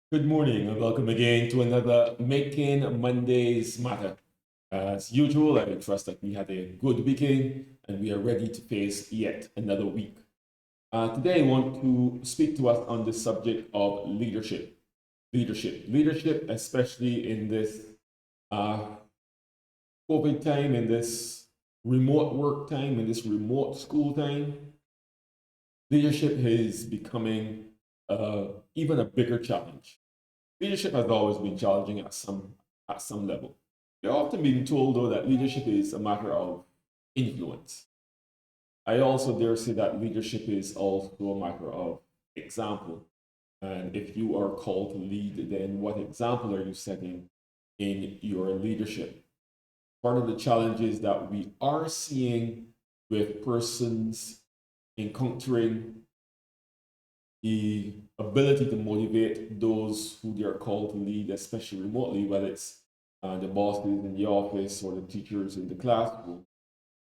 Good morning and welcome again to another Making Mondays Matter. As usual, I trust that we had a good weekend and we are ready to face yet another week. Today, I want to speak to us on the subject of leadership. Leadership, especially in this uh, COVID time, in this remote work time, in this remote school time. Leadership is becoming even a bigger challenge. Leadership has always been challenging at some level. We're often being told though that leadership is a matter of influence. I also dare say that leadership is also a matter of example. And if you are called to lead, then what example are you setting in your leadership? Part of the challenges that we are seeing with persons encountering the ability to motivate those who they are called to lead, especially remotely, whether it's the bosses in the office or the teachers in the classroom,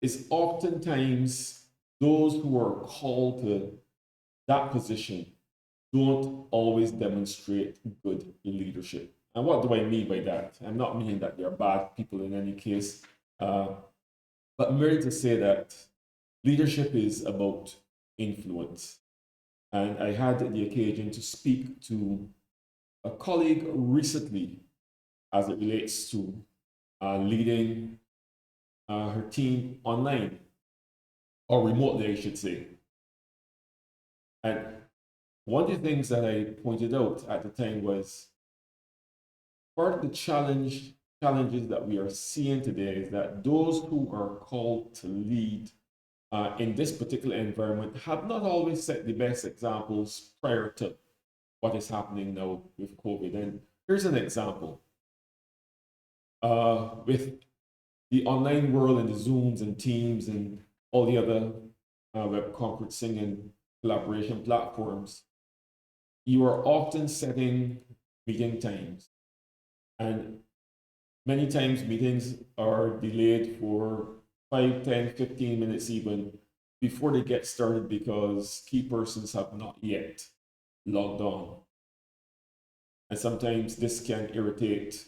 is oftentimes those who are called to that position don't always demonstrate good leadership. And what do I mean by that? I'm not meaning that they're bad people in any case, uh, but merely to say that leadership is about influence. And I had the occasion to speak to a colleague recently as it relates to leading her team online or remotely, I should say. And one of the things that I pointed out at the time was part of the challenges that we are seeing today is that those who are called to lead in this particular environment have not always set the best examples prior to what is happening now with COVID. And here's an example. With the online world and the Zooms and Teams and all the other web conferencing and collaboration platforms, you are often setting meeting times. And many times meetings are delayed for 5, 10, 15 minutes even before they get started because key persons have not yet logged on. And sometimes this can irritate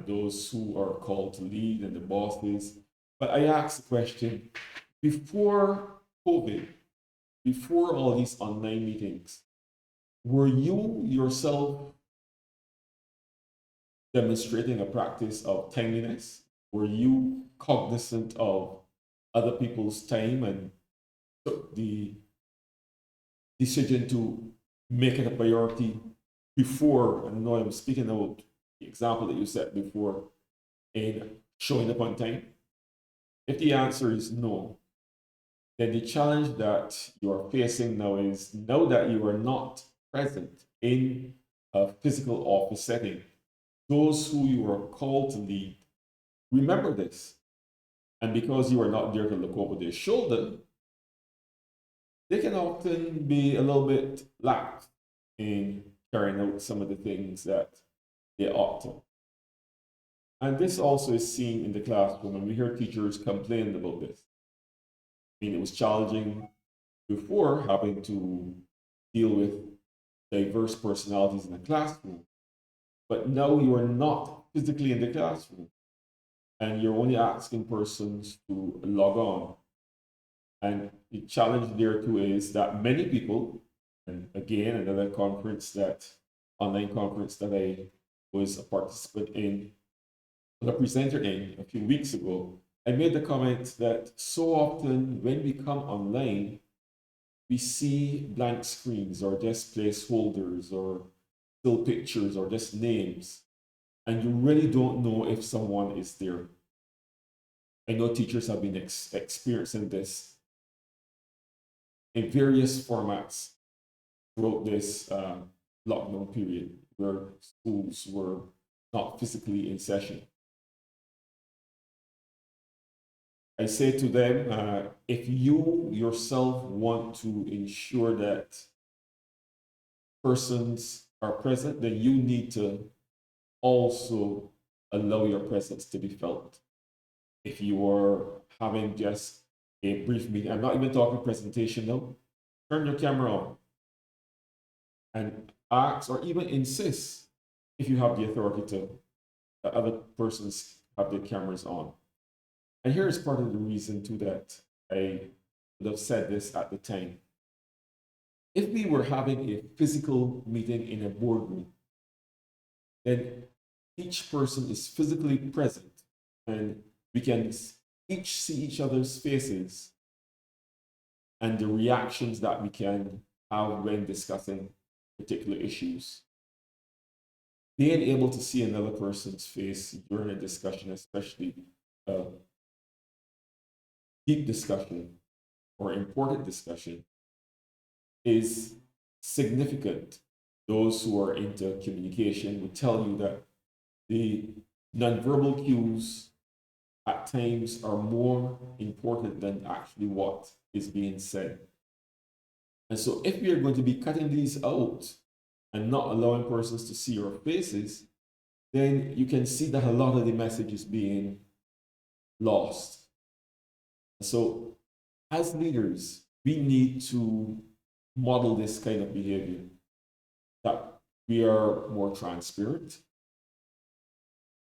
those who are called to lead and the bosses. But I asked the question before COVID, before all these online meetings, were you yourself demonstrating a practice of timeliness? Were you cognizant of other people's time and took the decision to make it a priority before? And I know I'm speaking about the example that you set before in showing up on time. If the answer is no, then the challenge that you are facing now is now that you are not present in a physical office setting, those who you are called to lead, remember this. And because you are not there to look over their shoulder, they can often be a little bit lax in carrying out some of the things that they ought to. And this also is seen in the classroom, and we hear teachers complain about this. I mean, it was challenging before having to deal with diverse personalities in the classroom, but now you are not physically in the classroom and you're only asking persons to log on. And the challenge there too is that many people, and again, another conference that online conference that I was a participant in, a presenter in a few weeks ago, I made the comment that so often when we come online, we see blank screens or just placeholders or still pictures or just names, and you really don't know if someone is there. I know teachers have been experiencing this in various formats throughout this lockdown period where schools were not physically in session. I say to them, if you yourself want to ensure that persons are present, then you need to also allow your presence to be felt. If you are having just a brief meeting, I'm not even talking presentation now, turn your camera on and ask, or even insist if you have the authority to that other persons have their cameras on. And here is part of the reason too that I would have said this at the time. If we were having a physical meeting in a boardroom, then each person is physically present and we can each see each other's faces and the reactions that we can have when discussing particular issues. Being able to see another person's face during a discussion, especially a deep discussion or important discussion, is significant. Those who are into communication would tell you that the nonverbal cues at times are more important than actually what is being said. And so, if we are going to be cutting these out and not allowing persons to see our faces, then you can see that a lot of the message is being lost. So, as leaders, we need to model this kind of behavior, that we are more transparent,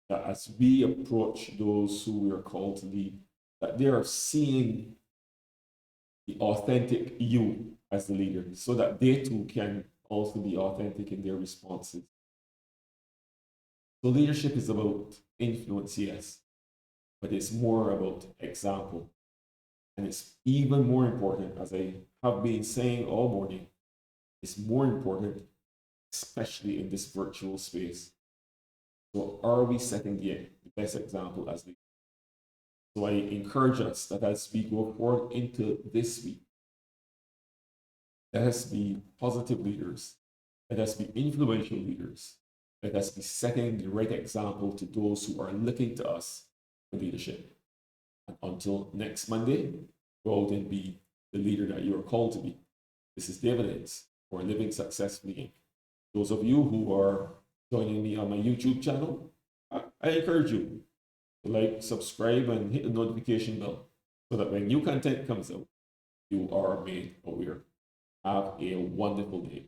that as we approach those who we are called to lead, that they are seeing the authentic you as the leader, so that they too can also be authentic in their responses. So leadership is about influence, yes, but it's more about example. And it's even more important, as I have been saying all morning, it's more important, especially in this virtual space. So are we setting the best example as leaders? So I encourage us that as we go forward into this week, let us be positive leaders, let us be influential leaders, let us be setting the right example to those who are looking to us for leadership. And until next Monday, go out and be the leader that you are called to be. This is David Ince for Living Successfully Inc. Those of you who are joining me on my YouTube channel, I encourage you to like, subscribe, and hit the notification bell so that when new content comes out, you are made aware. Have a wonderful day.